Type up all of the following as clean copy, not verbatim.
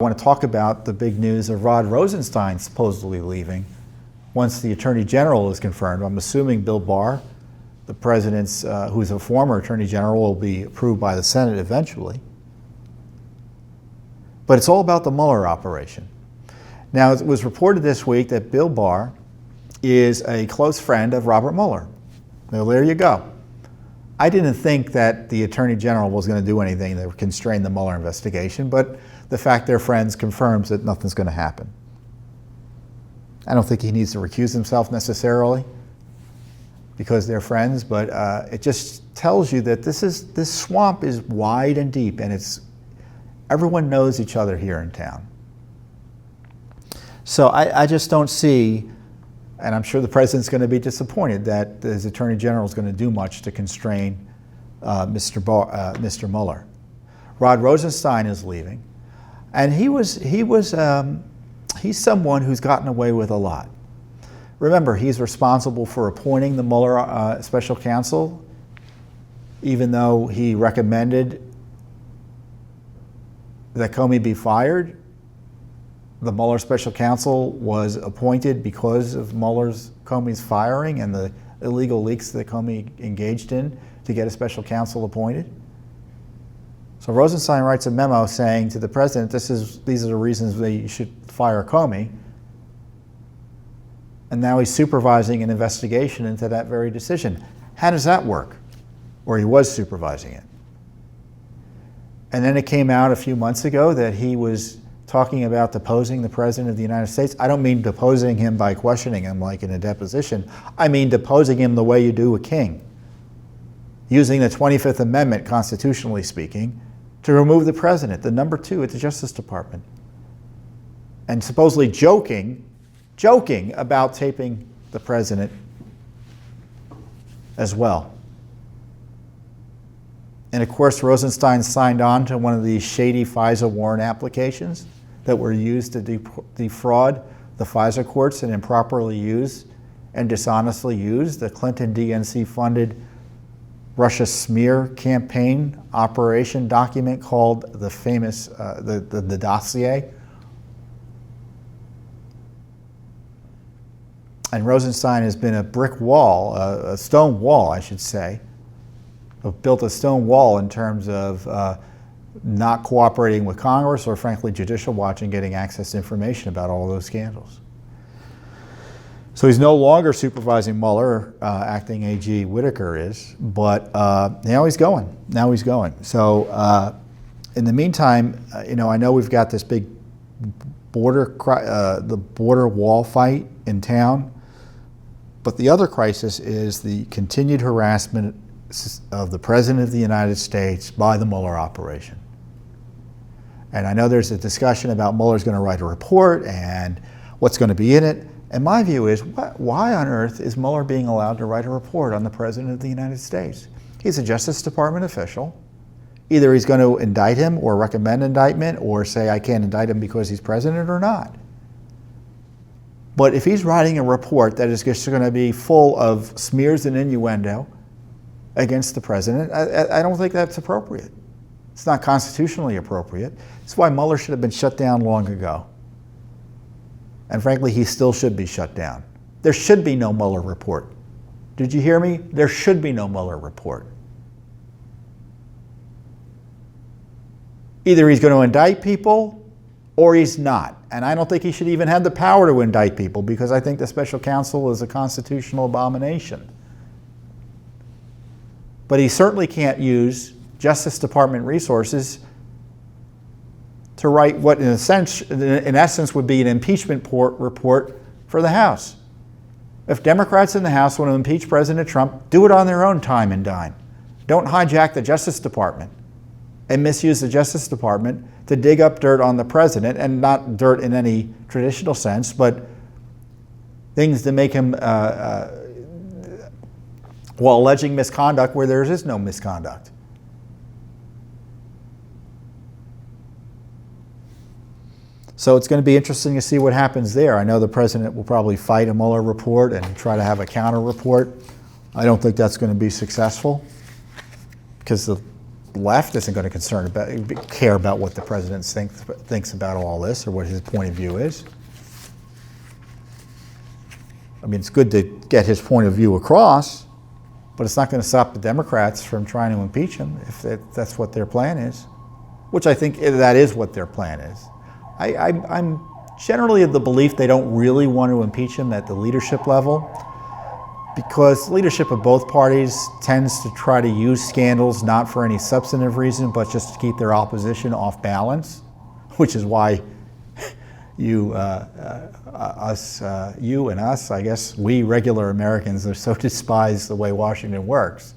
I want to talk about the big news of Rod Rosenstein supposedly leaving once the Attorney General is confirmed. I'm assuming Bill Barr, the president's, who's a former Attorney General, will be approved by the Senate eventually. But it's all about the Mueller operation. Now, it was reported this week that Bill Barr is a close friend of Robert Mueller. Well, there you go. I didn't think that the Attorney General was going to do anything that would constrain the Mueller investigation, but the fact they're friends confirms that nothing's going to happen. I don't think he needs to recuse himself necessarily because they're friends, but it just tells you that this swamp is wide and deep, and everyone knows each other here in town. So I just don't see, and I'm sure the president's going to be disappointed that his Attorney General is going to do much to constrain Mr. Mueller. Rod Rosenstein is leaving, and he's someone who's gotten away with a lot. Remember, he's responsible for appointing the Mueller special counsel, even though he recommended that Comey be fired. The Mueller special counsel was appointed because of Comey's firing and the illegal leaks that Comey engaged in to get a special counsel appointed. So Rosenstein writes a memo saying to the president, these are the reasons that you should fire Comey. And now he's supervising an investigation into that very decision. How does that work? Or he was supervising it. And then it came out a few months ago that he was talking about deposing the President of the United States. I don't mean deposing him by questioning him like in a deposition. I mean deposing him the way you do a king, using the 25th Amendment, constitutionally speaking, to remove the President, the number 2 at the Justice Department, and supposedly joking about taping the President as well. And of course, Rosenstein signed on to one of these shady FISA warrant applications that were used to defraud the FISA courts and improperly use and dishonestly use the Clinton DNC-funded Russia smear campaign operation document called the famous, the dossier. And Rosenstein has been a brick wall, a stone wall, I should say, built a stone wall in terms of not cooperating with Congress or, frankly, Judicial Watch and getting access to information about all those scandals. So he's no longer supervising Mueller, acting AG Whitaker is, but now he's going. Now he's going. So in the meantime, I know we've got this big the border wall fight in town, but the other crisis is the continued harassment of the President of the United States by the Mueller operation. And I know there's a discussion about Mueller's going to write a report and what's going to be in it. And my view is, why on earth is Mueller being allowed to write a report on the President of the United States? He's a Justice Department official. Either he's going to indict him or recommend indictment or say I can't indict him because he's president or not. But if he's writing a report that is just going to be full of smears and innuendo against the president, I don't think that's appropriate. It's not constitutionally appropriate. That's why Mueller should have been shut down long ago. And frankly, he still should be shut down. There should be no Mueller report. Did you hear me? There should be no Mueller report. Either he's going to indict people or he's not. And I don't think he should even have the power to indict people because I think the special counsel is a constitutional abomination. But he certainly can't use Justice Department resources to write what in essence would be an impeachment report for the House. If Democrats in the House want to impeach President Trump, do it on their own time and dime. Don't hijack the Justice Department and misuse the Justice Department to dig up dirt on the president, and not dirt in any traditional sense, but things to make him, while alleging misconduct where there is no misconduct. So it's going to be interesting to see what happens there. I know the president will probably fight a Mueller report and try to have a counter report. I don't think that's going to be successful because the the left isn't going to care about what the president thinks about all this or what his point of view is. I mean, it's good to get his point of view across, but it's not going to stop the Democrats from trying to impeach him if that's what their plan is, which I think that is what their plan is. I'm generally of the belief they don't really want to impeach him at the leadership level, because leadership of both parties tends to try to use scandals not for any substantive reason, but just to keep their opposition off balance, which is why you and us, I guess, we regular Americans are so despised the way Washington works.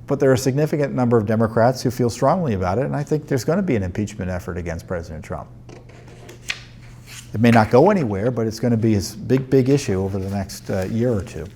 But there are a significant number of Democrats who feel strongly about it, and I think there's going to be an impeachment effort against President Trump. It may not go anywhere, but it's going to be a big, big issue over the next year or two.